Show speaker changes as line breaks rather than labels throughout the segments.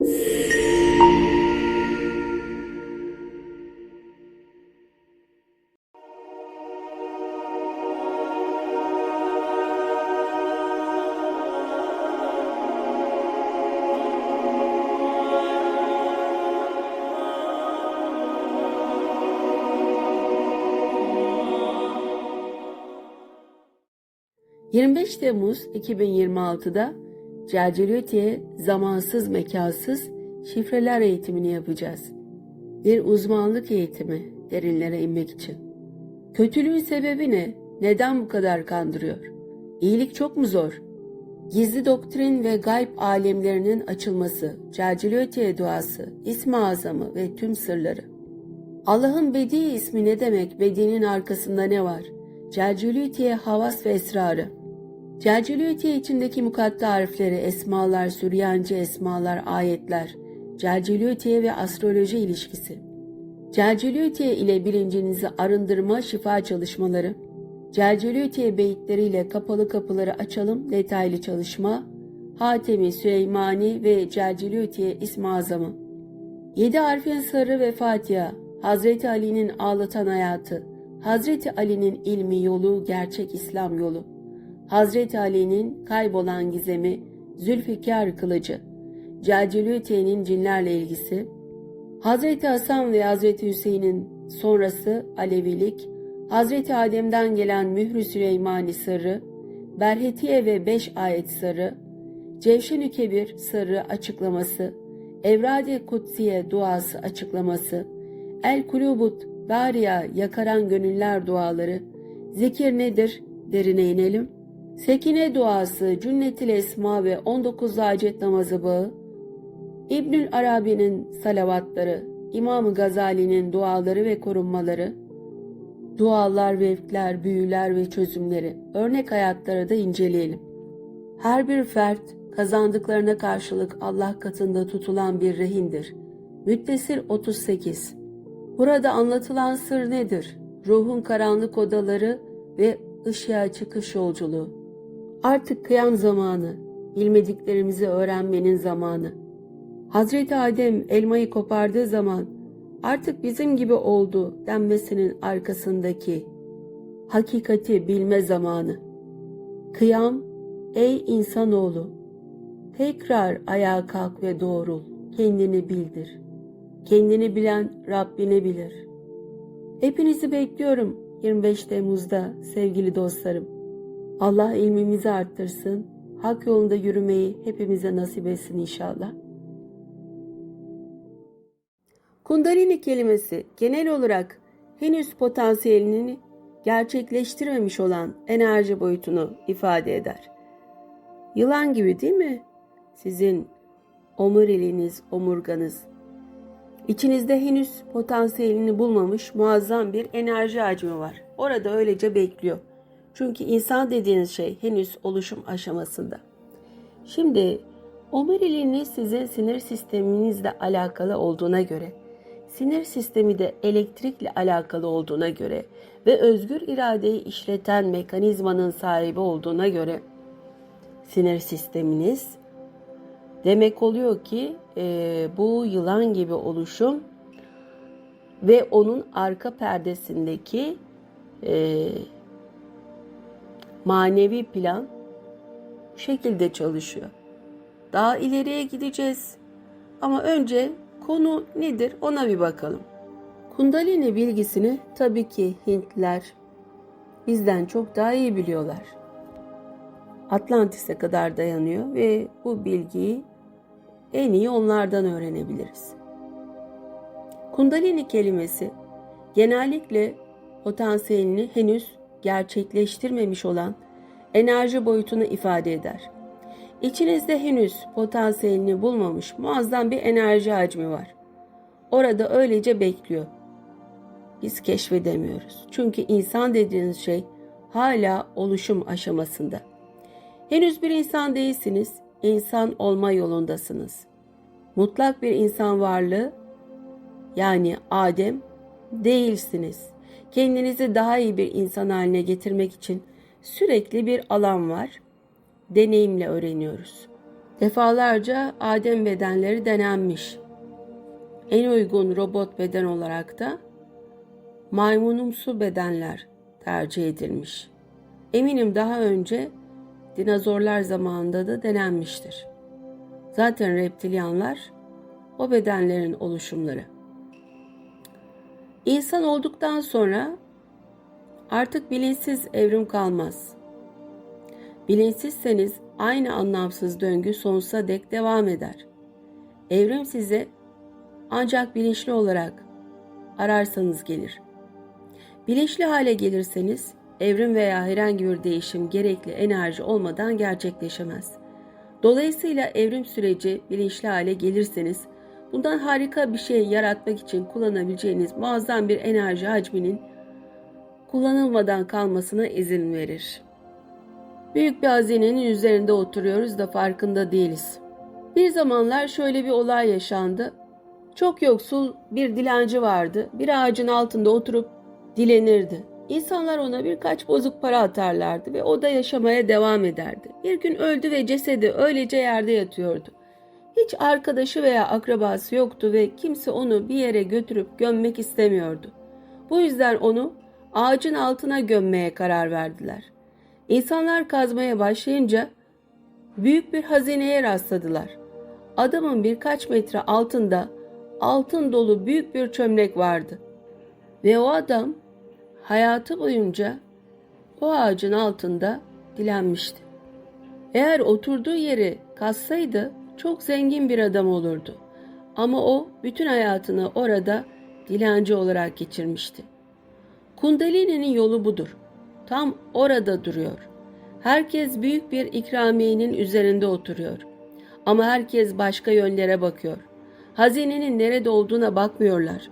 ...25 Temmuz 2026'da Celceliyeti'ye zamansız mekansız şifreler eğitimini yapacağız. Bir uzmanlık eğitimi derinlere inmek için. Kötülüğün sebebi ne? Neden bu kadar kandırıyor? İyilik çok mu zor? Gizli doktrin ve gayb alemlerinin açılması, Celceliyeti'ye duası, İsmi Azamı ve tüm sırları. Allah'ın Bedi ismi ne demek? Bedi'nin arkasında ne var? Celceliyeti'ye havas ve esrarı. Celceliyetiye içindeki mukatta harfleri, esmalar, Süryanice esmalar, ayetler, Celceliyetiye ve astroloji ilişkisi. Celceliyetiye ile bilincinizi arındırma, şifa çalışmaları. Celceliyetiye beyitleriyle kapalı kapıları açalım, detaylı çalışma. Hatemi, Süleymani ve Celceliyetiye İsmi Azamı. 7 harfin sırrı ve Fatiha. Hazreti Ali'nin ağlatan hayatı. Hazreti Ali'nin ilmi yolu, gerçek İslam yolu. Hazreti Ali'nin kaybolan gizemi, Zülfikar kılıcı. Celceliyetiye'nin cinlerle ilgisi. Hazreti Hasan ve Hazreti Hüseyin'in sonrası Alevilik. Hazreti Adem'den gelen Mührü Süleymani sırrı. Berhetiye ve 5 ayet sırrı. Cevşen-ü Kebir sırrı açıklaması. Evrad-i Kutsiye duası açıklaması. El Kulubut Dariya yakaran gönüller duaları. Zikir nedir? Derine inelim. Sekine duası, Cünnetil Esma ve 19 hacet namazı bağı. İbnül Arabi'nin salavatları, İmam-ı Gazali'nin duaları ve korunmaları. Dualar, vevkler, büyüler ve çözümleri. Örnek hayatları da inceleyelim. Her bir fert kazandıklarına karşılık Allah katında tutulan bir rehindir. Müddessir 38. Burada anlatılan sır nedir? Ruhun karanlık odaları ve ışığa çıkış yolculuğu. Artık kıyam zamanı, bilmediklerimizi öğrenmenin zamanı. Hazreti Adem elmayı kopardığı zaman artık bizim gibi oldu denmesinin arkasındaki hakikati bilme zamanı. Kıyam, ey insanoğlu, tekrar ayağa kalk ve doğrul, kendini bildir. Kendini bilen Rabbini bilir. Hepinizi bekliyorum 25 Temmuz'da sevgili dostlarım. Allah ilmimizi arttırsın, hak yolunda yürümeyi hepimize nasip etsin inşallah. Kundalini kelimesi genel olarak henüz potansiyelini gerçekleştirmemiş olan enerji boyutunu ifade eder. Yılan gibi değil mi? Sizin omuriliğiniz, omurganız. İçinizde henüz potansiyelini bulmamış muazzam bir enerji hacmi var. Orada öylece bekliyor. Çünkü insan dediğiniz şey henüz oluşum aşamasında. Şimdi omuriliğiniz sizin sinir sisteminizle alakalı olduğuna göre, sinir sistemi de elektrikle alakalı olduğuna göre ve özgür iradeyi işleten mekanizmanın sahibi olduğuna göre sinir sisteminiz demek oluyor ki bu yılan gibi oluşum ve onun arka perdesindeki manevi plan bu şekilde çalışıyor. Daha ileriye gideceğiz ama önce konu nedir ona bir bakalım. Kundalini bilgisini tabii ki Hintliler bizden çok daha iyi biliyorlar. Atlantis'e kadar dayanıyor ve bu bilgiyi en iyi onlardan öğrenebiliriz. Kundalini kelimesi genellikle potansiyelini henüz gerçekleştirmemiş olan enerji boyutunu ifade eder. İçinizde henüz potansiyelini bulmamış muazzam bir enerji hacmi var. Orada öylece bekliyor. Biz keşfedemiyoruz. Çünkü insan dediğiniz şey hala oluşum aşamasında. Henüz bir insan değilsiniz, insan olma yolundasınız. Mutlak bir insan varlığı, yani Adem değilsiniz. Kendinizi daha iyi bir insan haline getirmek için sürekli bir alan var. Deneyimle öğreniyoruz. Defalarca Adem bedenleri denenmiş. En uygun robot beden olarak da maymunumsu bedenler tercih edilmiş. Eminim daha önce dinozorlar zamanında da denenmiştir. Zaten reptilyanlar o bedenlerin oluşumları. İnsan olduktan sonra artık bilinçsiz evrim kalmaz. Bilinçsizseniz aynı anlamsız döngü sonsuza dek devam eder. Evrim size ancak bilinçli olarak ararsanız gelir. Bilinçli hale gelirseniz evrim veya herhangi bir değişim gerekli enerji olmadan gerçekleşemez. Dolayısıyla evrim süreci bilinçli hale gelirseniz bundan harika bir şey yaratmak için kullanabileceğiniz muazzam bir enerji hacminin kullanılmadan kalmasına izin verir. Büyük bir hazinenin üzerinde oturuyoruz da farkında değiliz. Bir zamanlar şöyle bir olay yaşandı. Çok yoksul bir dilenci vardı. Bir ağacın altında oturup dilenirdi. İnsanlar ona birkaç bozuk para atarlardı ve o da yaşamaya devam ederdi. Bir gün öldü ve cesedi öylece yerde yatıyordu. Hiç arkadaşı veya akrabası yoktu ve kimse onu bir yere götürüp gömmek istemiyordu. Bu yüzden onu ağacın altına gömmeye karar verdiler. İnsanlar kazmaya başlayınca büyük bir hazineye rastladılar. Adamın birkaç metre altında altın dolu büyük bir çömlek vardı. Ve o adam hayatı boyunca o ağacın altında dilenmişti. Eğer oturduğu yeri kazsaydı çok zengin bir adam olurdu. Ama o bütün hayatını orada dilenci olarak geçirmişti. Kundalini'nin yolu budur. Tam orada duruyor. Herkes büyük bir ikramiyenin üzerinde oturuyor. Ama herkes başka yönlere bakıyor. Hazinenin nerede olduğuna bakmıyorlar.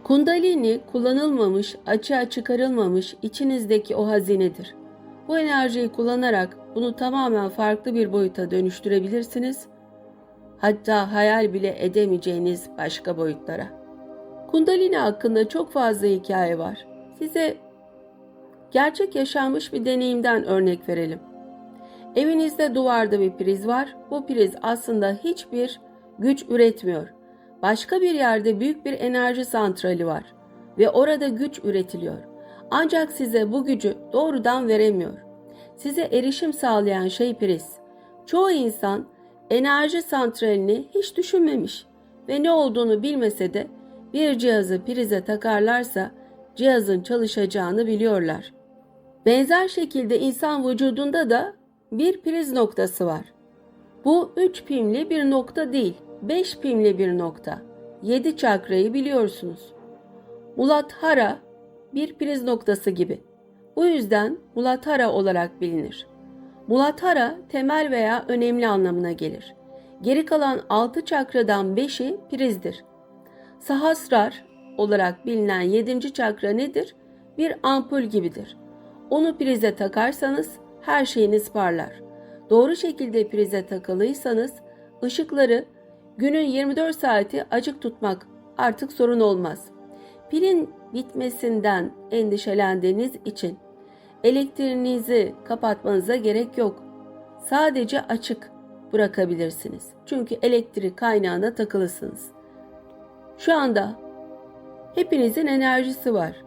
Kundalini kullanılmamış, açığa çıkarılmamış içinizdeki o hazinedir. Bu enerjiyi kullanarak bunu tamamen farklı bir boyuta dönüştürebilirsiniz. Hatta hayal bile edemeyeceğiniz başka boyutlara. Kundalini hakkında çok fazla hikaye var. Size gerçek yaşanmış bir deneyimden örnek verelim. Evinizde duvarda bir priz var. Bu priz aslında hiçbir güç üretmiyor. Başka bir yerde büyük bir enerji santrali var ve orada güç üretiliyor. Ancak size bu gücü doğrudan veremiyor. Size erişim sağlayan şey priz. Çoğu insan enerji santralini hiç düşünmemiş ve ne olduğunu bilmese de bir cihazı prize takarlarsa cihazın çalışacağını biliyorlar. Benzer şekilde insan vücudunda da bir priz noktası var. Bu 3 pimli bir nokta değil, 5 pimli bir nokta. 7 çakrayı biliyorsunuz. Muladhara bir priz noktası gibi. Bu yüzden Muladhara olarak bilinir. Muladhara temel veya önemli anlamına gelir. Geri kalan 6 çakradan 5'i prizdir. Sahasrar olarak bilinen 7. çakra nedir? Bir ampul gibidir. Onu prize takarsanız her şeyiniz parlar. Doğru şekilde prize takılıysanız ışıkları günün 24 saati açık tutmak artık sorun olmaz. Pilin bitmesinden endişelendiğiniz için elektriğinizi kapatmanıza gerek yok. Sadece açık bırakabilirsiniz. Çünkü elektrik kaynağına takılısınız. Şu anda hepinizin enerjisi var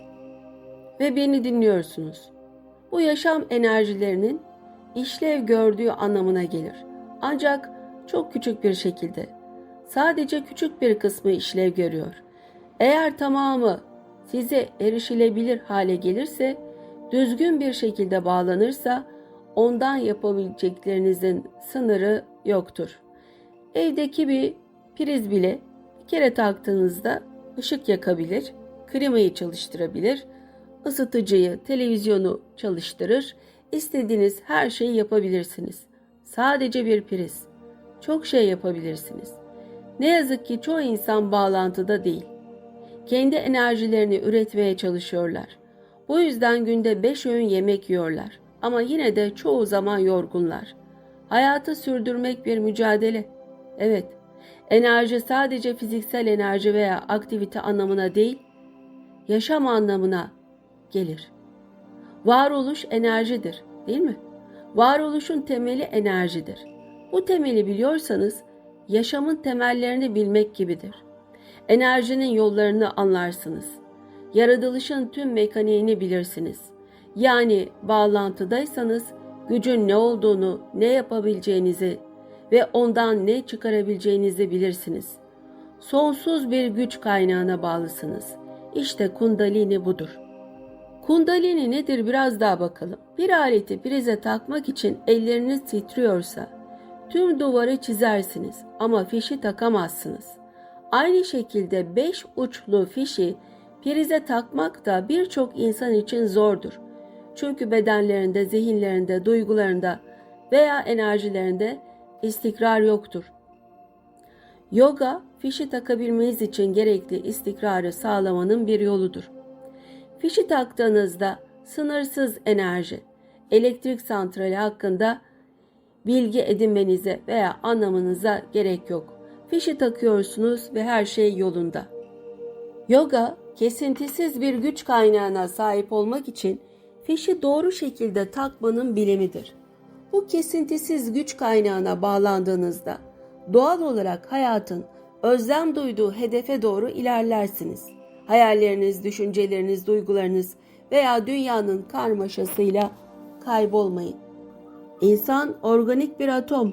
ve beni dinliyorsunuz. Bu yaşam enerjilerinin işlev gördüğü anlamına gelir. Ancak çok küçük bir şekilde. Sadece küçük bir kısmı işlev görüyor. Eğer tamamı size erişilebilir hale gelirse, düzgün bir şekilde bağlanırsa ondan yapabileceklerinizin sınırı yoktur. Evdeki bir priz bile bir kere taktığınızda ışık yakabilir, klimayı çalıştırabilir, ısıtıcıyı, televizyonu çalıştırır, istediğiniz her şeyi yapabilirsiniz. Sadece bir priz. Çok şey yapabilirsiniz. Ne yazık ki çoğu insan bağlantıda değil. Kendi enerjilerini üretmeye çalışıyorlar. Bu yüzden günde 5 öğün yemek yiyorlar. Ama yine de çoğu zaman yorgunlar. Hayatı sürdürmek bir mücadele. Evet, enerji sadece fiziksel enerji veya aktivite anlamına değil, yaşam anlamına gelir. Varoluş enerjidir, değil mi? Varoluşun temeli enerjidir. Bu temeli biliyorsanız yaşamın temellerini bilmek gibidir. Enerjinin yollarını anlarsınız. Yaratılışın tüm mekaniğini bilirsiniz. Yani bağlantıdaysanız gücün ne olduğunu, ne yapabileceğinizi ve ondan ne çıkarabileceğinizi bilirsiniz. Sonsuz bir güç kaynağına bağlısınız. İşte Kundalini budur. Kundalini nedir biraz daha bakalım. Bir aleti prize takmak için elleriniz titriyorsa tüm duvarı çizersiniz ama fişi takamazsınız. Aynı şekilde 5 uçlu fişi prize takmak da birçok insan için zordur. Çünkü bedenlerinde, zihinlerinde, duygularında veya enerjilerinde istikrar yoktur. Yoga, fişi takabilmeniz için gerekli istikrarı sağlamanın bir yoludur. Fişi taktığınızda sınırsız enerji, elektrik santrali hakkında bilgi edinmenize veya anlamanıza gerek yok. Fişi takıyorsunuz ve her şey yolunda. Yoga, kesintisiz bir güç kaynağına sahip olmak için fişi doğru şekilde takmanın bilimidir. Bu kesintisiz güç kaynağına bağlandığınızda doğal olarak hayatın özlem duyduğu hedefe doğru ilerlersiniz. Hayalleriniz, düşünceleriniz, duygularınız veya dünyanın karmaşasıyla kaybolmayın. İnsan organik bir atom,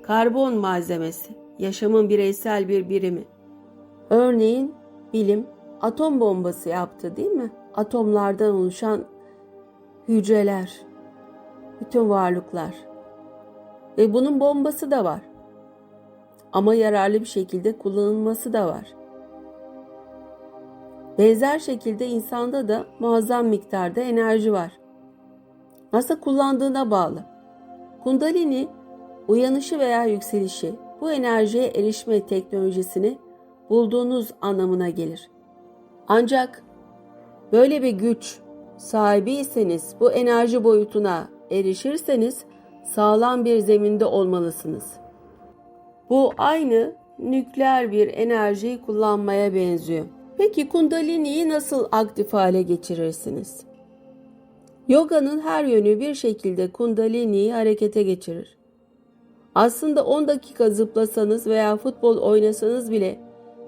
karbon malzemesi, yaşamın bireysel bir birimi. Örneğin bilim atom bombası yaptı, değil mi? Atomlardan oluşan hücreler, bütün varlıklar. Ve bunun bombası da var. Ama yararlı bir şekilde kullanılması da var. Benzer şekilde insanda da muazzam miktarda enerji var. Nasıl kullandığına bağlı. Kundalini, uyanışı veya yükselişi, bu enerjiye erişme teknolojisini bulduğunuz anlamına gelir. Ancak böyle bir güç sahibiyseniz, bu enerji boyutuna erişirseniz sağlam bir zeminde olmalısınız. Bu aynı nükleer bir enerjiyi kullanmaya benziyor. Peki Kundalini'yi nasıl aktif hale geçirirsiniz? Yoga'nın her yönü bir şekilde Kundalini'yi harekete geçirir. Aslında 10 dakika zıplasanız veya futbol oynasanız bile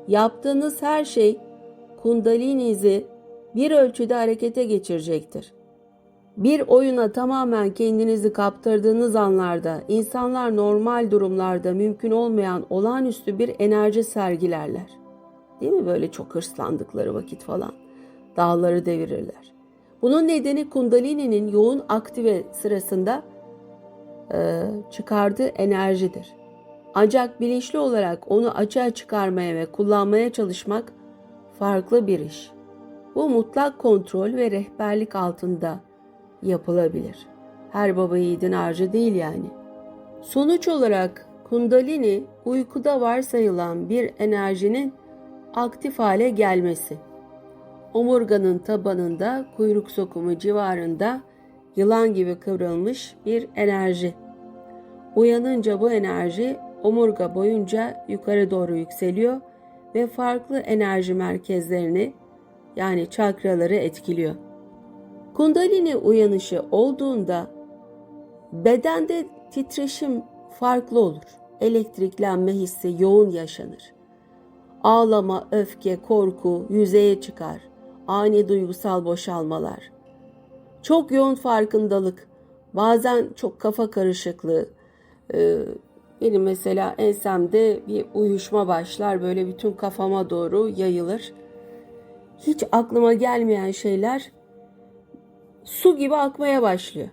yaptığınız her şey Kundalini'nizi bir ölçüde harekete geçirecektir. Bir oyuna tamamen kendinizi kaptırdığınız anlarda insanlar normal durumlarda mümkün olmayan olağanüstü bir enerji sergilerler. Değil mi? Böyle çok hırslandıkları vakit falan dağları devirirler. Bunun nedeni Kundalini'nin yoğun aktive sırasında çıkardığı enerjidir. Ancak bilinçli olarak onu açığa çıkarmaya ve kullanmaya çalışmak farklı bir iş. Bu mutlak kontrol ve rehberlik altında yapılabilir. Her baba yiğidin harcı değil yani. Sonuç olarak Kundalini uykuda varsayılan bir enerjinin aktif hale gelmesi. Omurganın tabanında, kuyruk sokumu civarında yılan gibi kıvrılmış bir enerji. Uyanınca bu enerji omurga boyunca yukarı doğru yükseliyor ve farklı enerji merkezlerini yani çakraları etkiliyor. Kundalini uyanışı olduğunda bedende titreşim farklı olur. Elektriklenme hissi yoğun yaşanır. Ağlama, öfke, korku yüzeye çıkar. Ani duygusal boşalmalar. Çok yoğun farkındalık, bazen çok kafa karışıklığı. Benim mesela ensemde bir uyuşma başlar, böyle bütün kafama doğru yayılır. Hiç aklıma gelmeyen şeyler su gibi akmaya başlıyor.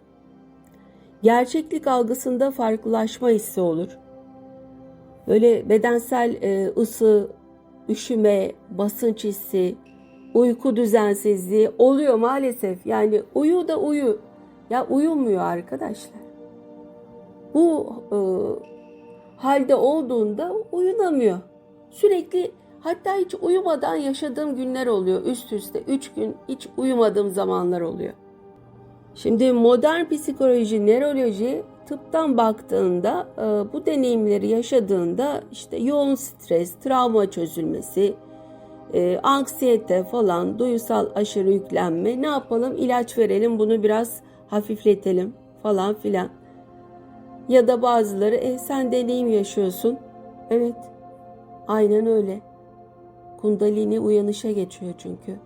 Gerçeklik algısında farklılaşma hissi olur. Böyle bedensel ısı, üşüme, basınç hissi, uyku düzensizliği oluyor maalesef. Yani uyu da uyu. Ya uyumuyor arkadaşlar. Bu halde olduğunda uyunamıyor. Sürekli, hatta hiç uyumadan yaşadığım günler oluyor. Üst üste 3 gün hiç uyumadığım zamanlar oluyor. Şimdi modern psikoloji, nöroloji tıptan baktığında bu deneyimleri yaşadığında işte yoğun stres, travma çözülmesi, anksiyete falan, duygusal aşırı yüklenme, ne yapalım, ilaç verelim bunu biraz hafifletelim falan filan. Ya da bazıları sen deneyim yaşıyorsun. Evet, aynen öyle. Kundalini uyanışa geçiyor çünkü.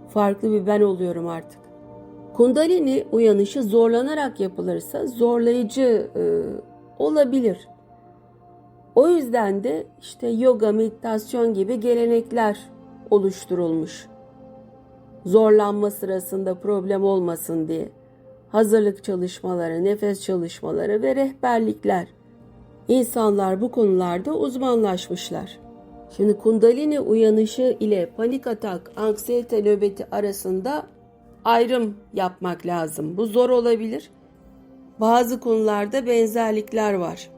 Farklı bir ben oluyorum artık. Kundalini uyanışı zorlanarak yapılırsa zorlayıcı olabilir. O yüzden de işte yoga, meditasyon gibi gelenekler oluşturulmuş. Zorlanma sırasında problem olmasın diye. Hazırlık çalışmaları, nefes çalışmaları ve rehberlikler. İnsanlar bu konularda uzmanlaşmışlar. Şimdi kundalini uyanışı ile panik atak, anksiyete nöbeti arasında ayrım yapmak lazım. Bu zor olabilir. Bazı konularda benzerlikler var.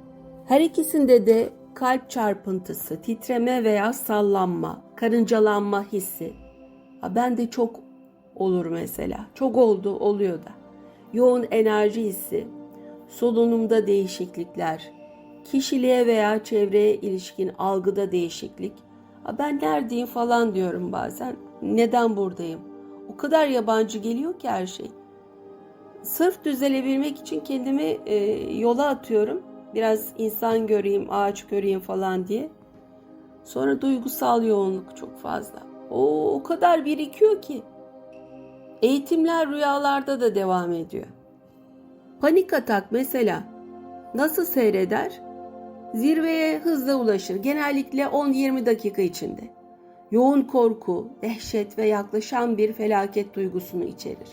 Her ikisinde de kalp çarpıntısı, titreme veya sallanma, karıncalanma hissi. Ben de çok olur mesela. Çok oldu, oluyor da. Yoğun enerji hissi, solunumda değişiklikler, kişiliğe veya çevreye ilişkin algıda değişiklik. Ben neredeyim falan diyorum bazen. Neden buradayım? O kadar yabancı geliyor ki her şey. Sırf düzelebilmek için kendimi yola atıyorum. Biraz insan göreyim, ağaç göreyim falan diye. Sonra duygusal yoğunluk çok fazla. O kadar birikiyor ki. Eğitimler rüyalarda da devam ediyor. Panik atak mesela nasıl seyreder? Zirveye hızla ulaşır. Genellikle 10-20 dakika içinde. Yoğun korku, dehşet ve yaklaşan bir felaket duygusunu içerir.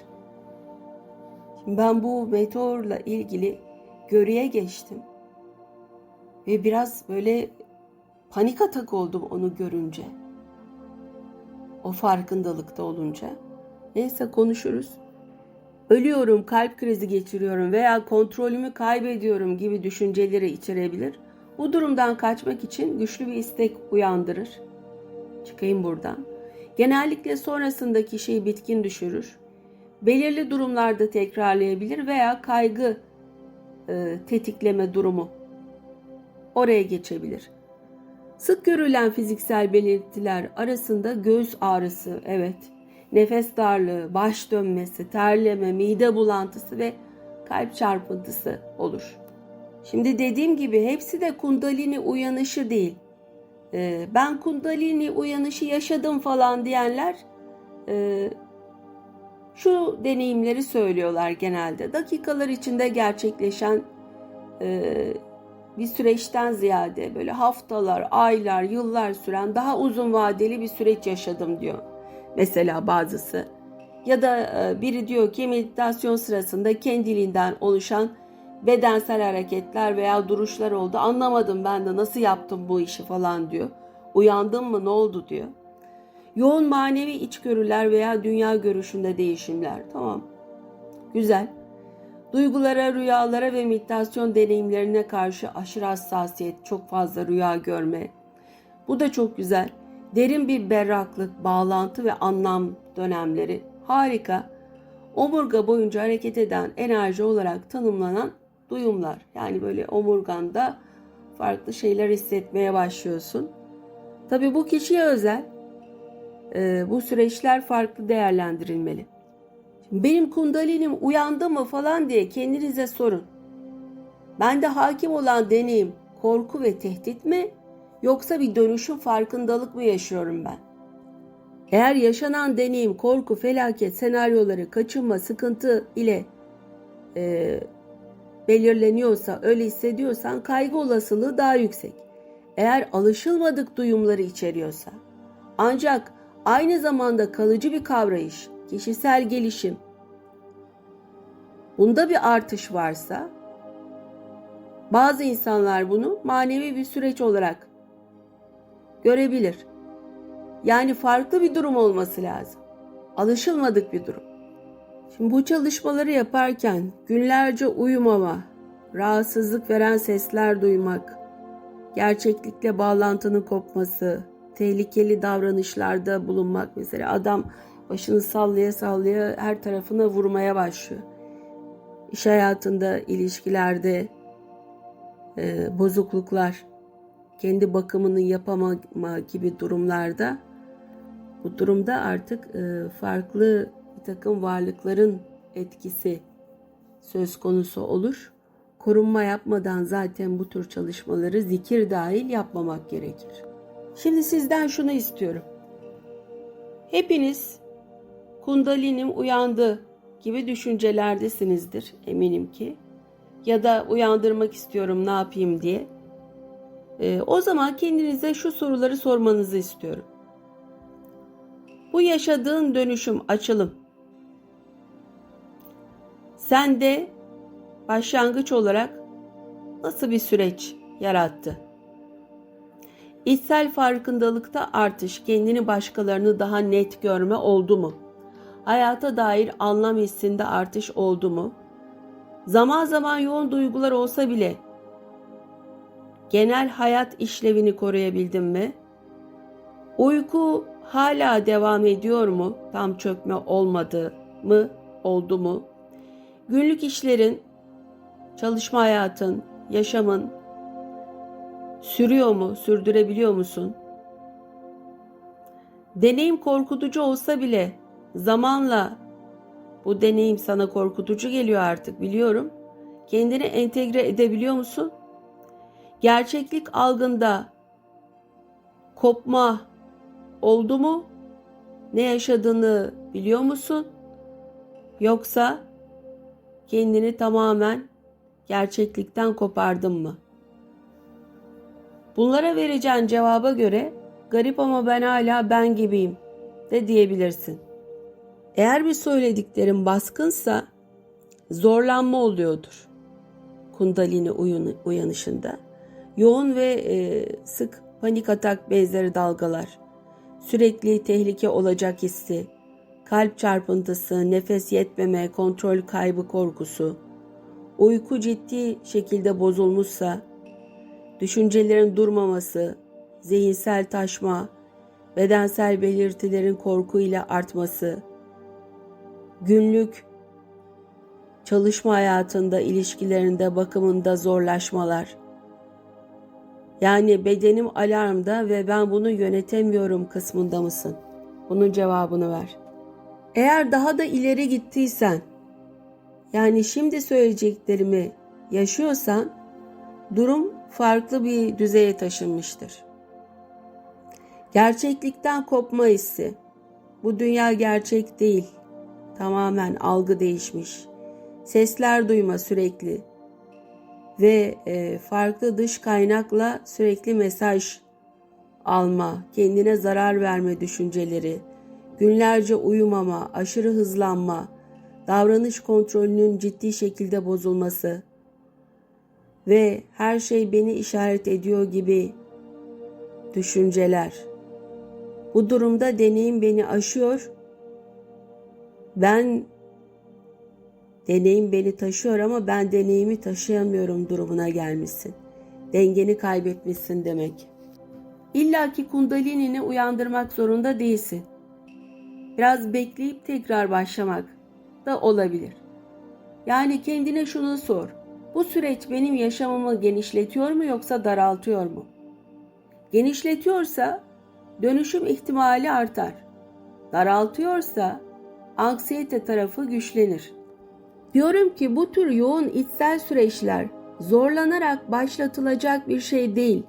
Şimdi ben bu meteorla ilgili görüye geçtim. Ve biraz böyle panik atak oldum onu görünce. O farkındalıkta olunca. Neyse konuşuruz. Ölüyorum, kalp krizi geçiriyorum veya kontrolümü kaybediyorum gibi düşünceleri içerebilir. Bu durumdan kaçmak için güçlü bir istek uyandırır. Çıkayım buradan. Genellikle sonrasında kişiyi bitkin düşürür. Belirli durumlarda tekrarlayabilir veya kaygı tetikleme durumu oraya geçebilir. Sık görülen fiziksel belirtiler arasında göğüs ağrısı, evet, nefes darlığı, baş dönmesi, terleme, mide bulantısı ve kalp çarpıntısı olur. Şimdi dediğim gibi hepsi de kundalini uyanışı değil. Ben kundalini uyanışı yaşadım falan diyenler şu deneyimleri söylüyorlar genelde. Dakikalar içinde gerçekleşen bir süreçten ziyade böyle haftalar, aylar, yıllar süren daha uzun vadeli bir süreç yaşadım diyor. Mesela bazısı. Ya da biri diyor ki meditasyon sırasında kendiliğinden oluşan bedensel hareketler veya duruşlar oldu. Anlamadım ben de nasıl yaptım bu işi falan diyor. Uyandım mı ne oldu diyor. Yoğun manevi içgörüler veya dünya görüşünde değişimler. Tamam. Güzel. Duygulara, rüyalara ve meditasyon deneyimlerine karşı aşırı hassasiyet, çok fazla rüya görme. Bu da çok güzel. Derin bir berraklık, bağlantı ve anlam dönemleri. Harika. Omurga boyunca hareket eden enerji olarak tanımlanan duyumlar. Yani böyle omurganda farklı şeyler hissetmeye başlıyorsun. Tabii bu kişiye özel. Bu süreçler farklı değerlendirilmeli. Benim kundalinim uyandı mı falan diye kendinize sorun. Bende hakim olan deneyim korku ve tehdit mi yoksa bir dönüşüm farkındalık mı yaşıyorum ben? Eğer yaşanan deneyim korku, felaket senaryoları, kaçınma, sıkıntı ile belirleniyorsa, öyle hissediyorsan kaygı olasılığı daha yüksek. Eğer alışılmadık duyumları içeriyorsa, ancak aynı zamanda kalıcı bir kavrayış, kişisel gelişim, bunda bir artış varsa, bazı insanlar bunu manevi bir süreç olarak görebilir. Yani farklı bir durum olması lazım. Alışılmadık bir durum. Şimdi bu çalışmaları yaparken günlerce uyumama, rahatsızlık veren sesler duymak, gerçeklikle bağlantının kopması, tehlikeli davranışlarda bulunmak, mesela adam başını sallaya sallaya her tarafına vurmaya başlıyor. İş hayatında, ilişkilerde bozukluklar, kendi bakımını yapamama gibi durumlarda, bu durumda artık farklı bir takım varlıkların etkisi söz konusu olur. korunma yapmadan zaten bu tür çalışmaları zikir dahil yapmamak gerekir. Şimdi sizden şunu istiyorum. Hepiniz Kundalinim uyandı gibi düşüncelerdesinizdir eminim ki. Ya da uyandırmak istiyorum ne yapayım diye. O zaman kendinize şu soruları sormanızı istiyorum. Bu yaşadığın dönüşüm, açılım sende başlangıç olarak nasıl bir süreç yarattı? İçsel farkındalıkta artış, kendini başkalarını daha net görme oldu mu? Hayata dair anlam hissinde artış oldu mu? Zaman zaman yoğun duygular olsa bile genel hayat işlevini koruyabildin mi? Uyku hala devam ediyor mu? Tam çökme olmadı mı? Oldu mu? Günlük işlerin, çalışma hayatın, yaşamın sürüyor mu? Sürdürebiliyor musun? Deneyim korkutucu olsa bile zamanla bu deneyim sana korkutucu geliyor artık biliyorum. Kendini entegre edebiliyor musun? Gerçeklik algında kopma oldu mu? Ne yaşadığını biliyor musun? Yoksa kendini tamamen gerçeklikten kopardın mı? Bunlara vereceğin cevaba göre garip ama ben hala ben gibiyim de diyebilirsin. Eğer bir söylediklerin baskınsa zorlanma oluyordur. Kundalini uyanışında. Yoğun ve sık panik atak benzeri dalgalar, sürekli tehlike olacak hissi, kalp çarpıntısı, nefes yetmeme, kontrol kaybı korkusu, uyku ciddi şekilde bozulmuşsa, düşüncelerin durmaması, zihinsel taşma, bedensel belirtilerin korkuyla artması, günlük çalışma hayatında, ilişkilerinde, bakımında zorlaşmalar. Yani bedenim alarmda ve ben bunu yönetemiyorum kısmında mısın? Bunun cevabını ver. Eğer daha da ileri gittiysen, yani şimdi söyleyeceklerimi yaşıyorsan, durum farklı bir düzeye taşınmıştır. Gerçeklikten kopma hissi. Bu dünya gerçek değil. Tamamen algı değişmiş. Sesler duyma sürekli. Ve farklı dış kaynakla sürekli mesaj alma, kendine zarar verme düşünceleri, günlerce uyumama, aşırı hızlanma, davranış kontrolünün ciddi şekilde bozulması ve her şey beni işaret ediyor gibi düşünceler. Bu durumda deneyim beni aşıyor. Deneyim beni taşıyor ama ben deneyimi taşıyamıyorum durumuna gelmişsin. Dengeni kaybetmişsin demek. İlla ki Kundalini'ni uyandırmak zorunda değilsin. Biraz bekleyip tekrar başlamak da olabilir. Yani kendine şunu sor. Bu süreç benim yaşamımı genişletiyor mu yoksa daraltıyor mu? Genişletiyorsa dönüşüm ihtimali artar. Daraltıyorsa anksiyete tarafı güçlenir. Diyorum ki bu tür yoğun içsel süreçler zorlanarak başlatılacak bir şey değil.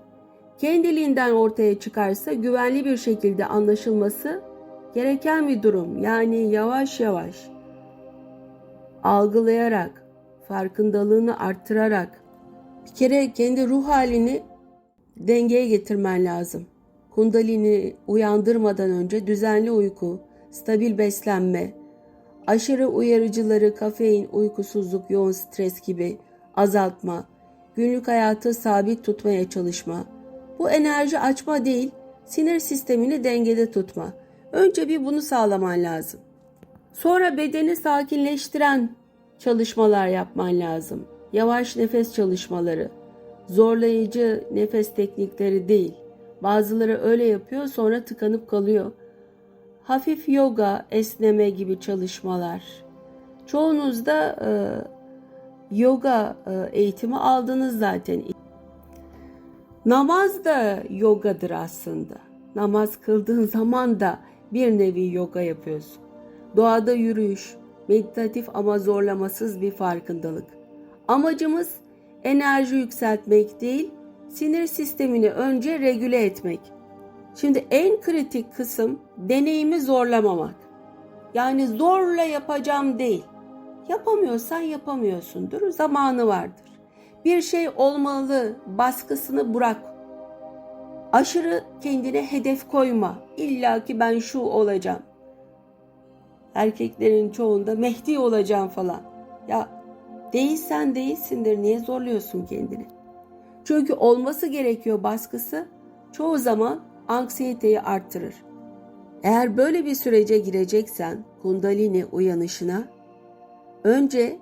Kendiliğinden ortaya çıkarsa güvenli bir şekilde anlaşılması gereken bir durum. Yani yavaş yavaş algılayarak, farkındalığını arttırarak bir kere kendi ruh halini dengeye getirmen lazım. Kundalini uyandırmadan önce düzenli uyku, stabil beslenme, aşırı uyarıcıları kafein, uykusuzluk, yoğun stres gibi azaltma, günlük hayatı sabit tutmaya çalışma. Bu enerji açma değil, sinir sistemini dengede tutma. Önce bir bunu sağlaman lazım. Sonra bedeni sakinleştiren çalışmalar yapman lazım. Yavaş nefes çalışmaları, zorlayıcı nefes teknikleri değil. Bazıları öyle yapıyor sonra tıkanıp kalıyor. Hafif yoga, esneme gibi çalışmalar. Çoğunuz da yoga eğitimi aldınız zaten. Namaz da yogadır aslında. Namaz kıldığın zaman da bir nevi yoga yapıyorsun. Doğada yürüyüş, meditatif ama zorlamasız bir farkındalık. Amacımız enerji yükseltmek değil, sinir sistemini önce regüle etmek. Şimdi en kritik kısım deneyimi zorlamamak. Yani zorla yapacağım değil. Yapamıyorsan yapamıyorsundur, zamanı vardır. Bir şey olmalı baskısını bırak. Aşırı kendine hedef koyma. İlla ki ben şu olacağım. Erkeklerin çoğunda Mehdi olacağım falan. Ya değilsen değilsindir. Niye zorluyorsun kendini? Çünkü olması gerekiyor baskısı çoğu zaman anksiyeteyi arttırır. Eğer böyle bir sürece gireceksen Kundalini uyanışına önce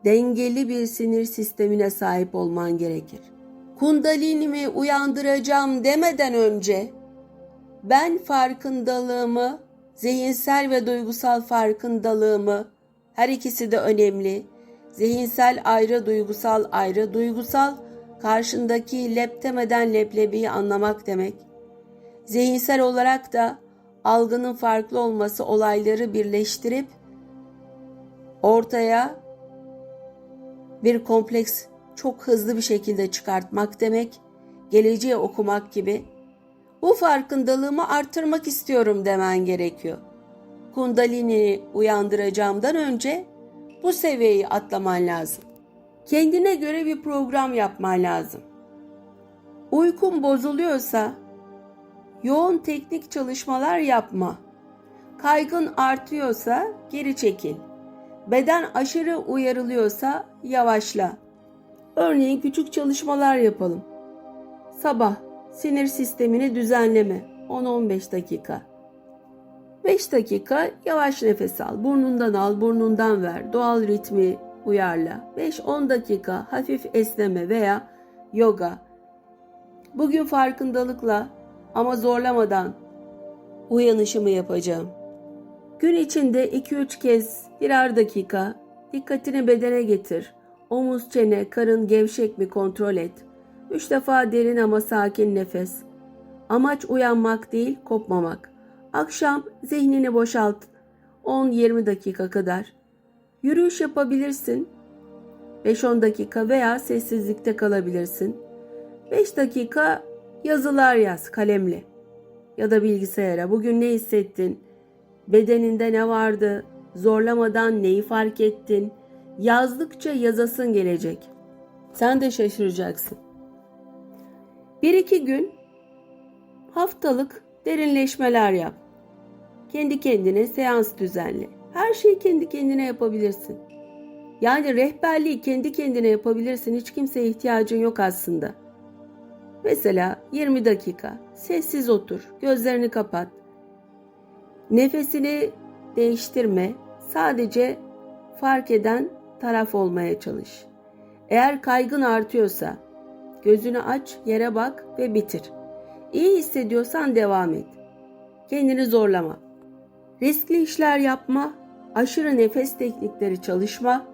dengeli bir sinir sistemine sahip olman gerekir. Kundalinimi uyandıracağım demeden önce ben farkındalığımı, zihinsel ve duygusal farkındalığımı, her ikisi de önemli. Zihinsel ayrı, duygusal ayrı. Duygusal karşındaki lep demeden leblebiyi anlamak demek. Zihinsel olarak da algının farklı olması, olayları birleştirip ortaya bir kompleks çok hızlı bir şekilde çıkartmak demek. Geleceği okumak gibi. Bu farkındalığımı artırmak istiyorum demen gerekiyor. Kundalini'yi uyandıracağımdan önce bu seviyeyi atlaman lazım. Kendine göre bir program yapman lazım. Uykun bozuluyorsa yoğun teknik çalışmalar yapma. Kaygın artıyorsa geri çekil. Beden aşırı uyarılıyorsa yavaşla. Örneğin küçük çalışmalar yapalım. Sabah sinir sistemini düzenleme 10-15 dakika. 5 dakika yavaş nefes al. Burnundan al, burnundan ver. Doğal ritmi uyarla. 5-10 dakika hafif esneme veya yoga. Bugün farkındalıkla ama zorlamadan uyanışımı yapacağım. Gün içinde 2-3 kez birer dakika dikkatini bedene getir. Omuz, çene, karın gevşek mi kontrol et. 3 defa derin ama sakin nefes. Amaç uyanmak değil, kopmamak. Akşam zihnini boşalt. 10-20 dakika kadar. Yürüyüş yapabilirsin. 5-10 dakika veya sessizlikte kalabilirsin. 5 dakika yazılar yaz kalemle ya da bilgisayara. Bugün ne hissettin? Bedeninde ne vardı? Zorlamadan neyi fark ettin? Yazdıkça yazasın gelecek. Sen de şaşıracaksın. 1-2 gün haftalık derinleşmeler yap. Kendi kendine seans düzenle. Her şeyi kendi kendine yapabilirsin. Yani rehberliği kendi kendine yapabilirsin. Hiç kimseye ihtiyacın yok aslında. Mesela 20 dakika sessiz otur, gözlerini kapat. Nefesini değiştirme, sadece fark eden taraf olmaya çalış. Eğer kaygın artıyorsa gözünü aç, yere bak ve bitir. İyi hissediyorsan devam et. Kendini zorlama. Riskli işler yapma, aşırı nefes teknikleri çalışma,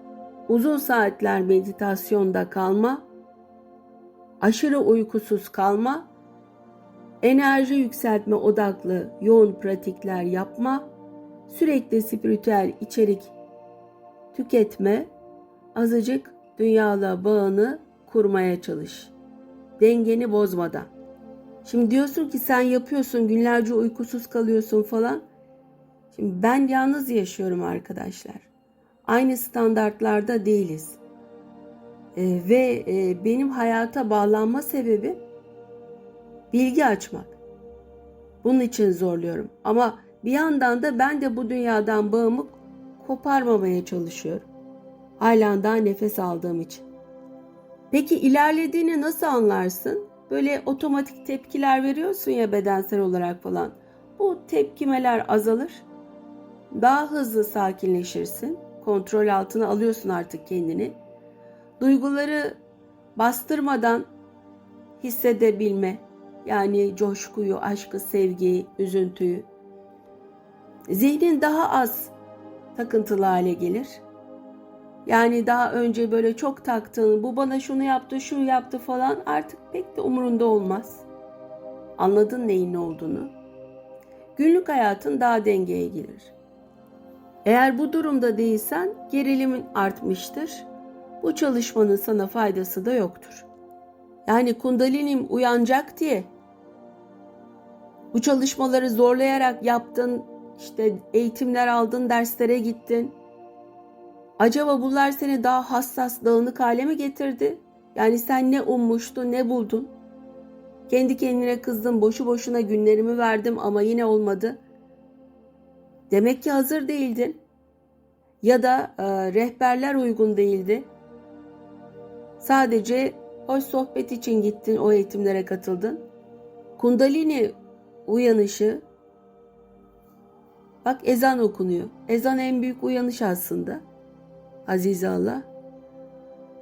uzun saatler meditasyonda kalma, aşırı uykusuz kalma, enerji yükseltme odaklı yoğun pratikler yapma, sürekli spiritüel içerik tüketme, azıcık dünyayla bağını kurmaya çalış. Dengeni bozmadan. Şimdi diyorsun ki sen yapıyorsun, günlerce uykusuz kalıyorsun falan. Şimdi ben yalnız yaşıyorum arkadaşlar. Aynı standartlarda değiliz. Ve benim hayata bağlanma sebebim bilgi açmak. Bunun için zorluyorum. Ama bir yandan da ben de bu dünyadan bağımı koparmamaya çalışıyorum. Halen daha nefes aldığım için. Peki ilerlediğini nasıl anlarsın? Böyle otomatik tepkiler veriyorsun ya bedensel olarak falan. Bu tepkimeler azalır. Daha hızlı sakinleşirsin. Kontrol altına alıyorsun artık kendini. Duyguları bastırmadan hissedebilme. Yani coşkuyu, aşkı, sevgiyi, üzüntüyü. Zihnin daha az takıntılı hale gelir. Yani daha önce böyle çok taktığın, bu bana şunu yaptı, şunu yaptı falan artık pek de umurunda olmaz. Anladın neyin ne olduğunu. Günlük hayatın daha dengeye gelir. Eğer bu durumda değilsen gerilimin artmıştır. bu çalışmanın sana faydası da yoktur. Yani kundalinim uyanacak diye bu çalışmaları zorlayarak yaptın, işte eğitimler aldın, derslere gittin. Acaba bunlar seni daha hassas, dağınık hale mi getirdi? Yani sen ne ummuştun, ne buldun? Kendi kendine kızdın, boşu boşuna günlerimi verdim ama yine olmadı. Demek ki hazır değildin. Ya da rehberler uygun değildi. Sadece hoş sohbet için gittin, o eğitimlere katıldın. Kundalini uyanışı, bak ezan okunuyor. Ezan en büyük uyanış aslında. Aziz Allah.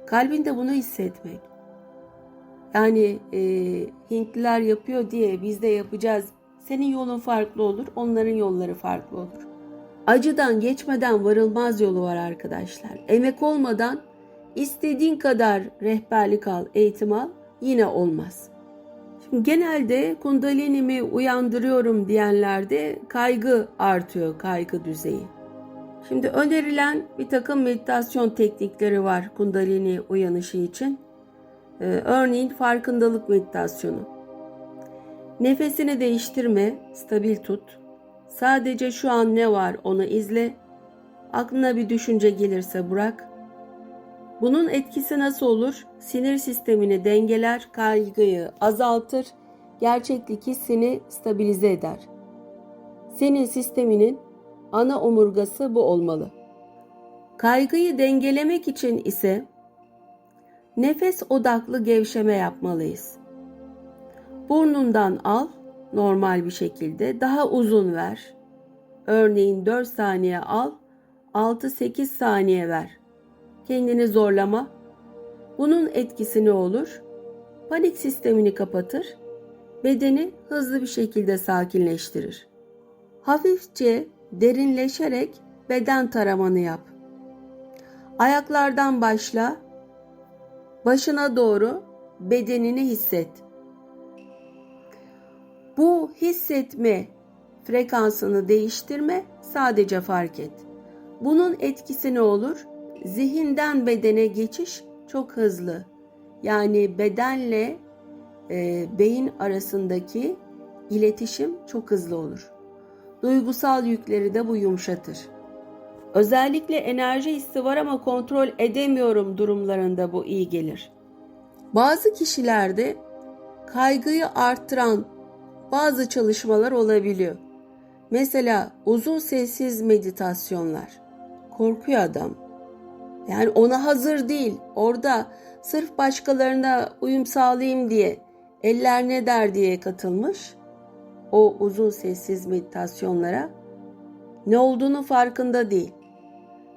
Kalbinde bunu hissetmek. Yani Hintliler yapıyor diye biz de yapacağız. Senin yolun farklı olur, onların yolları farklı olur. Acıdan geçmeden varılmaz yolu var arkadaşlar. Emek olmadan istediğin kadar rehberlik al, eğitim al, yine olmaz. Şimdi genelde kundalinimi uyandırıyorum diyenlerde kaygı artıyor, kaygı düzeyi. Şimdi önerilen bir takım meditasyon teknikleri var kundalini uyanışı için. Örneğin farkındalık meditasyonu. Nefesini değiştirme, stabil tut. Sadece şu an ne var onu izle. Aklına bir düşünce gelirse bırak. Bunun etkisi nasıl olur? Sinir sistemini dengeler, kaygıyı azaltır, gerçeklik hissini stabilize eder. Senin sisteminin ana omurgası bu olmalı. Kaygıyı dengelemek için ise nefes odaklı gevşeme yapmalıyız. Burnundan al, normal bir şekilde, daha uzun ver. Örneğin 4 saniye al, 6-8 saniye ver. Kendini zorlama. Bunun etkisi ne olur? Panik sistemini kapatır, bedeni hızlı bir şekilde sakinleştirir. Hafifçe derinleşerek beden taramanı yap. Ayaklardan başla, başına doğru bedenini hisset. Bu hissetme frekansını değiştirme, sadece fark et. Bunun etkisi ne olur? Zihinden bedene geçiş çok hızlı. Yani bedenle beyin arasındaki iletişim çok hızlı olur. Duygusal yükleri de bu yumuşatır. Özellikle enerji hissi var ama kontrol edemiyorum durumlarında bu iyi gelir. Bazı kişilerde kaygıyı arttıran bazı çalışmalar olabiliyor. Mesela uzun sessiz meditasyonlar. Korkuyor adam. Yani ona hazır değil. Orada sırf başkalarına uyum sağlayayım diye, eller ne der diye katılmış. O uzun sessiz meditasyonlara ne olduğunu farkında değil.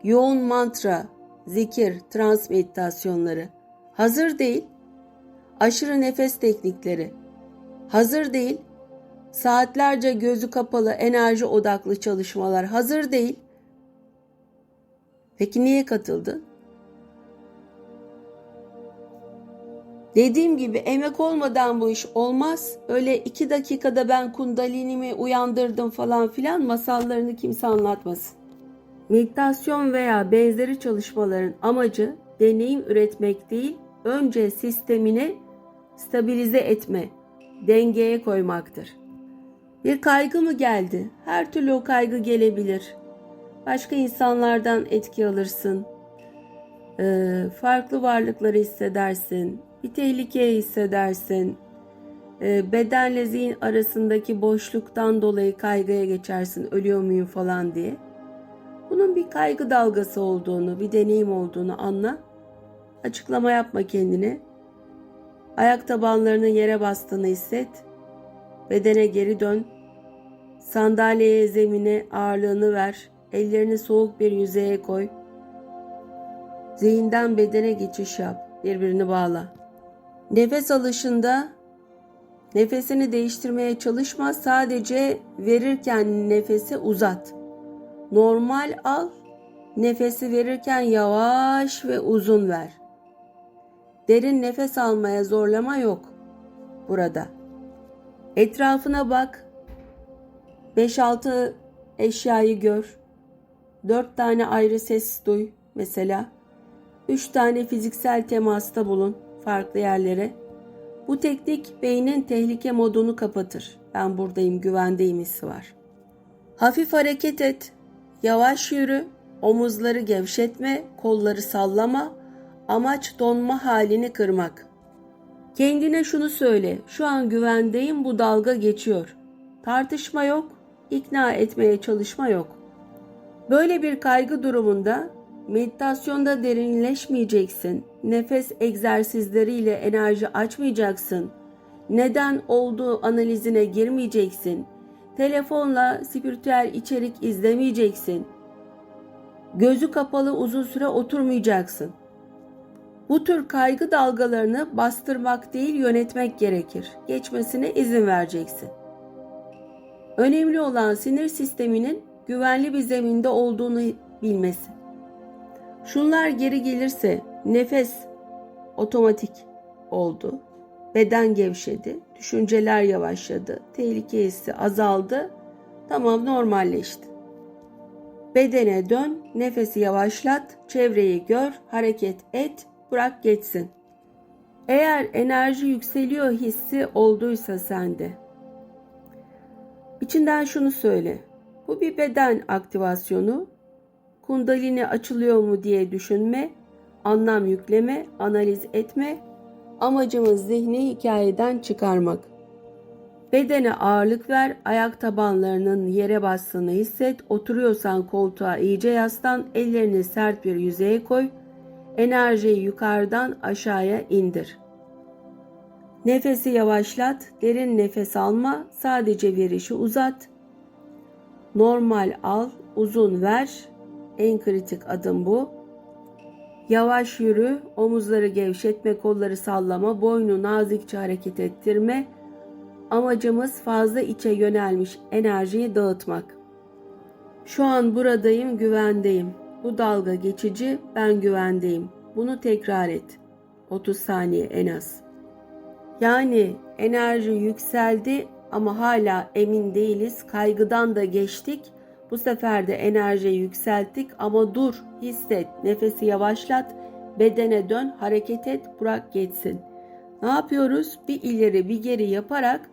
Yoğun mantra, zikir, trans meditasyonları hazır değil. Aşırı nefes teknikleri hazır değil. Saatlerce gözü kapalı enerji odaklı çalışmalar hazır değil. Peki niye katıldın? Dediğim gibi emek olmadan bu iş olmaz. Öyle 2 dakikada ben kundalinimi uyandırdım falan filan masallarını kimse anlatmasın. Meditasyon veya benzeri çalışmaların amacı deneyim üretmek değil, önce sistemini stabilize etme, dengeye koymaktır. Bir kaygı mı geldi? Her türlü o kaygı gelebilir. Başka insanlardan etki alırsın. Farklı varlıkları hissedersin. Bir tehlike hissedersin. Bedenle zihin arasındaki boşluktan dolayı kaygıya geçersin. Ölüyor muyum falan diye. Bunun bir kaygı dalgası olduğunu, bir deneyim olduğunu anla. Açıklama yapma kendine. Ayak tabanlarının yere bastığını hisset. Bedene geri dön. Sandalyeye, zemine ağırlığını ver. Ellerini soğuk bir yüzeye koy. Zihinden bedene geçiş yap. Birbirini bağla. Nefes alışında nefesini değiştirmeye çalışma. Sadece verirken nefesi uzat. Normal al. Nefesi verirken yavaş ve uzun ver. Derin nefes almaya zorlama yok burada. Etrafına bak. 5-6 eşyayı gör. 4 tane ayrı ses duy mesela. 3 tane fiziksel temasta bulun farklı yerlere. Bu teknik beynin tehlike modunu kapatır. Ben buradayım, güvendeyim hissi var. Hafif hareket et, yavaş yürü, omuzları gevşetme, kolları sallama, amaç donma halini kırmak. Kendine şunu söyle, şu an güvendeyim, bu dalga geçiyor. Tartışma yok, ikna etmeye çalışma yok. Böyle bir kaygı durumunda meditasyonda derinleşmeyeceksin, nefes egzersizleriyle enerji açmayacaksın, neden olduğu analizine girmeyeceksin, telefonla spiritüel içerik izlemeyeceksin, gözü kapalı uzun süre oturmayacaksın. Bu tür kaygı dalgalarını bastırmak değil, yönetmek gerekir. Geçmesine izin vereceksin. Önemli olan sinir sisteminin güvenli bir zeminde olduğunu bilmesi. Şunlar geri gelirse nefes otomatik oldu, beden gevşedi, düşünceler yavaşladı, tehlike hissi azaldı, tamam normalleşti. Bedene dön, nefesi yavaşlat, çevreyi gör, hareket et, bırak geçsin. Eğer enerji yükseliyor hissi olduysa sende, İçinden şunu söyle, bu bir beden aktivasyonu, kundalini açılıyor mu diye düşünme, anlam yükleme, analiz etme, amacımız zihni hikayeden çıkarmak. Bedene ağırlık ver, ayak tabanlarının yere bastığını hisset, oturuyorsan koltuğa iyice yaslan, ellerini sert bir yüzeye koy, enerjiyi yukarıdan aşağıya indir. Nefesi yavaşlat, derin nefes alma, sadece verişi uzat. Normal al, uzun ver, en kritik adım bu. Yavaş yürü, omuzları gevşetme, kolları sallama, boynu nazikçe hareket ettirme. Amacımız fazla içe yönelmiş enerjiyi dağıtmak. Şu an buradayım, güvendeyim. Bu dalga geçici, ben güvendeyim. Bunu tekrar et. 30 saniye en az. Yani enerji yükseldi ama hala emin değiliz. Kaygıdan da geçtik. Bu sefer de enerjiyi yükselttik ama dur, hisset, nefesi yavaşlat, bedene dön, hareket et, bırak geçsin. Ne yapıyoruz? Bir ileri bir geri yaparak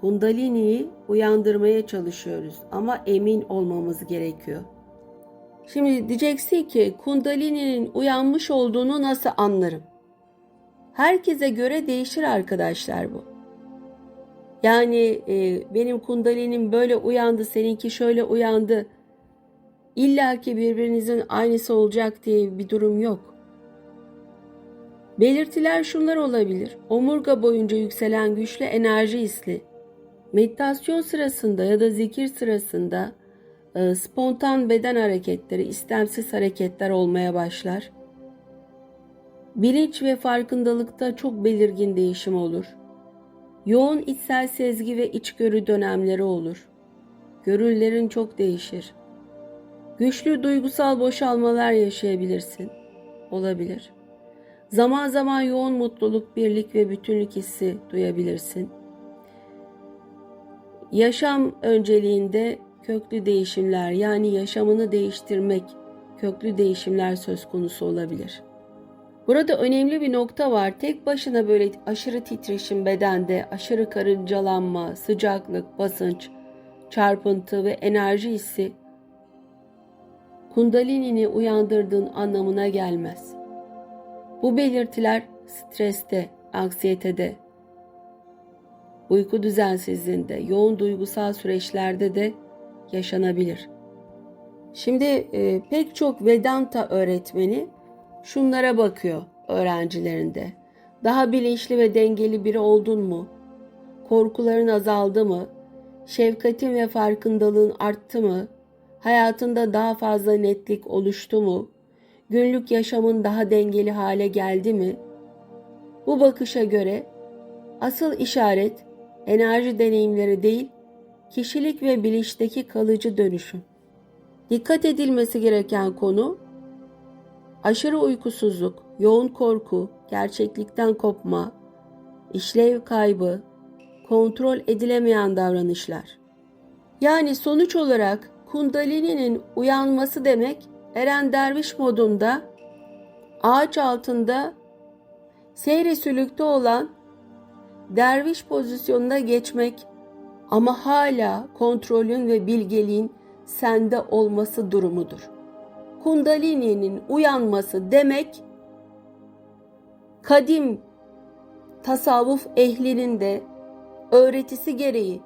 Kundalini'yi uyandırmaya çalışıyoruz ama emin olmamız gerekiyor. Şimdi diyeceksin ki Kundalini'nin uyanmış olduğunu nasıl anlarım? Herkese göre değişir arkadaşlar bu. Yani benim kundalinim böyle uyandı, seninki şöyle uyandı. İlla ki birbirinizin aynısı olacak diye bir durum yok. Belirtiler şunlar olabilir. Omurga boyunca yükselen güçlü enerji hissi. Meditasyon sırasında ya da zikir sırasında spontan beden hareketleri, istemsiz hareketler olmaya başlar. Bilinç ve farkındalıkta çok belirgin değişim olur. Yoğun içsel sezgi ve içgörü dönemleri olur. Görülerin çok değişir. Güçlü duygusal boşalmalar yaşayabilirsin. Olabilir. Zaman zaman yoğun mutluluk, birlik ve bütünlük hissi duyabilirsin. Yaşam önceliğinde köklü değişimler, yani yaşamını değiştirmek, köklü değişimler söz konusu olabilir. Burada önemli bir nokta var. Tek başına böyle aşırı titreşim bedende, aşırı karıncalanma, sıcaklık, basınç, çarpıntı ve enerji hissi Kundalini'ni uyandırdığın anlamına gelmez. Bu belirtiler streste, anksiyetede, uyku düzensizliğinde, yoğun duygusal süreçlerde de yaşanabilir. Şimdi pek çok Vedanta öğretmeni şunlara bakıyor öğrencilerinde. Daha bilinçli ve dengeli biri oldun mu? Korkuların azaldı mı? Şefkatin ve farkındalığın arttı mı? Hayatında daha fazla netlik oluştu mu? Günlük yaşamın daha dengeli hale geldi mi? Bu bakışa göre asıl işaret enerji deneyimleri değil, kişilik ve bilinçteki kalıcı dönüşüm. Dikkat edilmesi gereken konu aşırı uykusuzluk, yoğun korku, gerçeklikten kopma, işlev kaybı, kontrol edilemeyen davranışlar. Yani sonuç olarak Kundalini'nin uyanması demek Eren Derviş modunda Ağaç altında seyre sülükte olan derviş pozisyonuna geçmek ama hala kontrolün ve bilgeliğin sende olması durumudur. Kundalini'nin uyanması demek, kadim tasavvuf ehlinin de öğretisi gereği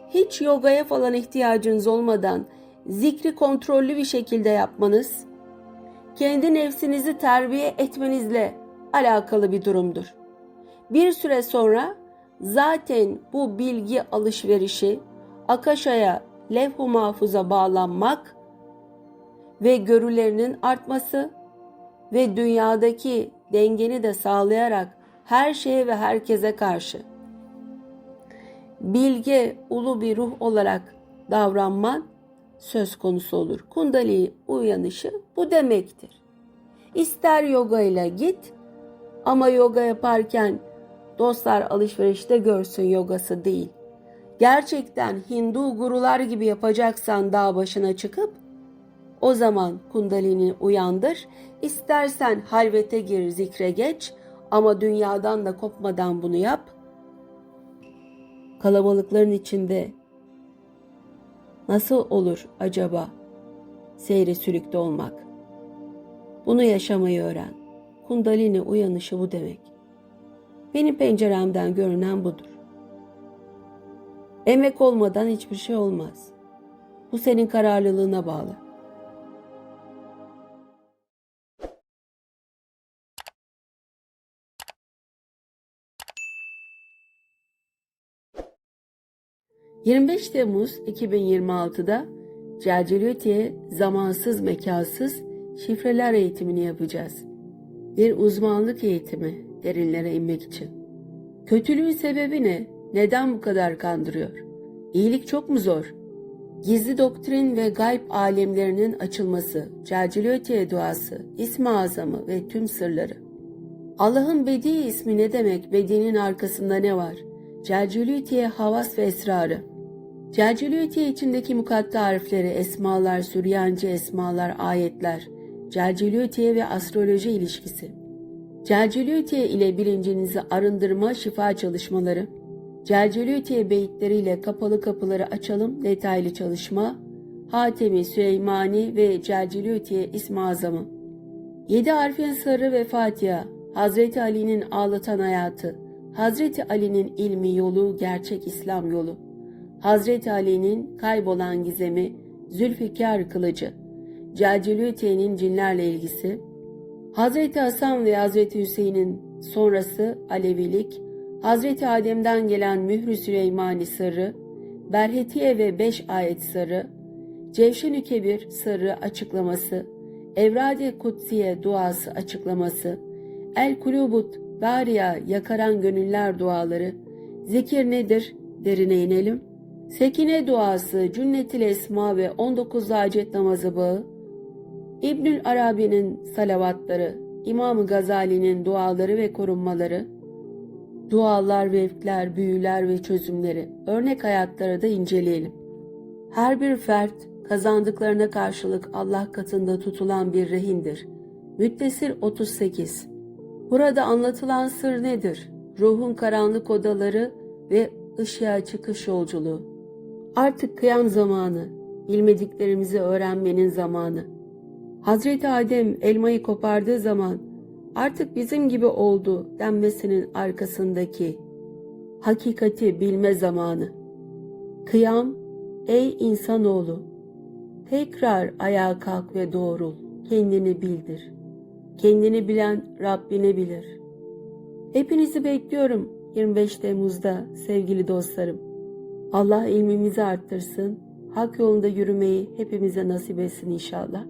hiç yogaya falan ihtiyacınız olmadan zikri kontrollü bir şekilde yapmanız, kendi nefsinizi terbiye etmenizle alakalı bir durumdur. Bir süre sonra zaten bu bilgi alışverişi Akasha'ya, levh-u mahfuza bağlanmak ve görülerinin artması ve dünyadaki dengeni de sağlayarak her şeye ve herkese karşı bilge, ulu bir ruh olarak davranman söz konusu olur. Kundalini uyanışı bu demektir. İster yoga ile git ama yoga yaparken dostlar alışverişte görsün yogası değil. Gerçekten Hindu gurular gibi yapacaksan dağ başına çıkıp o zaman kundalini uyandır. İstersen halvete gir, zikre geç ama dünyadan da kopmadan bunu yap. Kalabalıkların içinde nasıl olur acaba seyre sülükte olmak? Bunu yaşamayı öğren. Kundalini uyanışı bu demek. Benim penceremden görünen budur. Emek olmadan hiçbir şey olmaz. Bu senin kararlılığına bağlı. ...25 Temmuz 2026'da Celceliyeti'ye zamansız mekansız şifreler eğitimini yapacağız. Bir uzmanlık eğitimi derinlere inmek için. Kötülüğün sebebi ne? Neden bu kadar kandırıyor? İyilik çok mu zor? Gizli doktrin ve gayb alemlerinin açılması, Celceliyeti'ye duası, İsmi Azamı ve tüm sırları. Allah'ın Bedi ismi ne demek? Bedi'nin arkasında ne var? Celceliyeti'ye havas ve esrarı. Celceliyeti'ye içindeki mukatta harfleri, esmalar, Süryanice esmalar, ayetler, Celceliyeti'ye ve astroloji ilişkisi. Celceliyeti'ye ile bilincinizi arındırma şifa çalışmaları. Celceliyeti'ye beyitleriyle kapalı kapıları açalım detaylı çalışma. Hatemi, Süleymani ve Celceliyeti'ye İsmi Azamı. 7 harfin sırrı ve Fatiha. Hazreti Ali'nin ağlatan hayatı. Hazreti Ali'nin ilmi yolu, gerçek İslam yolu. Hazreti Ali'nin kaybolan gizemi, Zülfikar kılıcı. Celceliyeti'nin cinlerle ilgisi. Hazreti Hasan ve Hazreti Hüseyin'in sonrası Alevilik. Hazreti Adem'den gelen Mührü Süleymani sırrı. Berhetiye ve 5 ayet sırrı. Cevşen-i Kebir sırrı açıklaması. Evrad-i Kutsiye duası açıklaması. El-Kulubut Dariya yakaran gönüller duaları. Zikir nedir? Derine inelim. Sekine duası, Cünnetil Esma ve 19 hacet namazı bağı. İbnül Arabi'nin salavatları, İmam Gazali'nin duaları ve korunmaları. Dualar, vefkler, büyüler ve çözümleri, örnek hayatları da inceleyelim. Her bir fert kazandıklarına karşılık Allah katında tutulan bir rehindir. Müddessir 38. Burada anlatılan sır nedir? Ruhun karanlık odaları ve ışığa çıkış yolculuğu. Artık kıyam zamanı, bilmediklerimizi öğrenmenin zamanı. Hazreti Adem elmayı kopardığı zaman artık bizim gibi oldu denmesinin arkasındaki hakikati bilme zamanı. Kıyam, ey insanoğlu, tekrar ayağa kalk ve doğrul, kendini bildir. Kendini bilen Rabbini bilir. Hepinizi bekliyorum 25 Temmuz'da sevgili dostlarım. Allah ilmimizi arttırsın, hak yolunda yürümeyi hepimize nasip etsin inşallah.